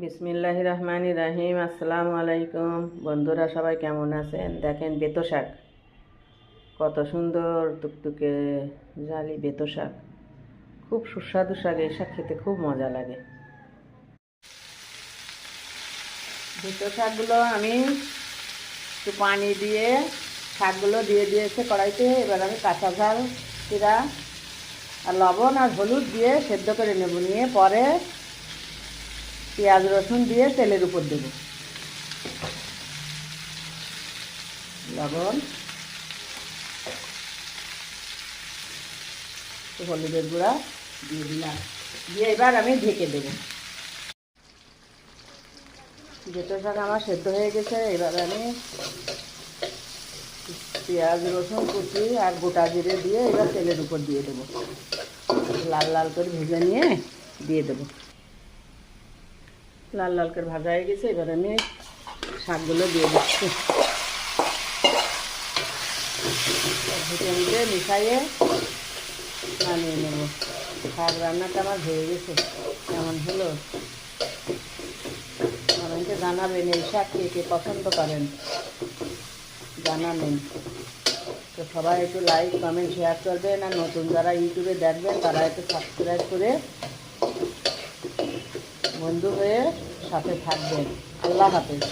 বিসমিল্লাহির রহমানির রহিম। আসসালামু আলাইকুম বন্ধুরা, সবাই কেমন আছেন? দেখেন বেতো শাক, কত সুন্দর টুকটুকে জালি বেতো শাক, খুব সুস্বাদু শাক। এই শাক খেতে খুব মজা লাগে। বেতো শাকগুলো আমি একটু পানি দিয়ে শাকগুলো দিয়ে দিয়েছে কড়াইতে। এবার আমি কাঁচা ঝাল, জিরা আর লবণ আর হলুদ দিয়ে সেদ্ধ করে নেব। নিয়ে পরে পেঁয়াজ রসুন দিয়ে তেলের উপর দেব। লবণ, হলুদের গুঁড়া দিয়ে দিলাম, দিয়ে এবার আমি ঢেকে দেব। বেতো শাক আমার সেদ্ধ হয়ে গেছে। এবার আমি পেঁয়াজ রসুন কুচি আর গোটা জিরে দিয়ে এবার তেলের উপর দিয়ে দেবো। লাল লাল করে ভেজে নিয়ে দিয়ে দেবো। লাল লাল করে ভাজা হয়ে গেছে। এবার আমি শাকগুলো দিয়ে দিচ্ছি। ভেজে নিতে মিশাইয়ে নামিয়ে নেব। শাক রান্নাটা আমার হয়ে গেছে। কেমন হলো আমাকে জানাবেন। এই শাক কে কে পছন্দ করেন জানাবেন। তো সবাই একটু লাইক কমেন্ট শেয়ার করবেন, আর নতুন যারা ইউটিউবে দেখবেন তারা একটু সাবস্ক্রাইব করে বন্ধু হয়ে সাথে থাকবেন। আল্লাহ হাফেজ।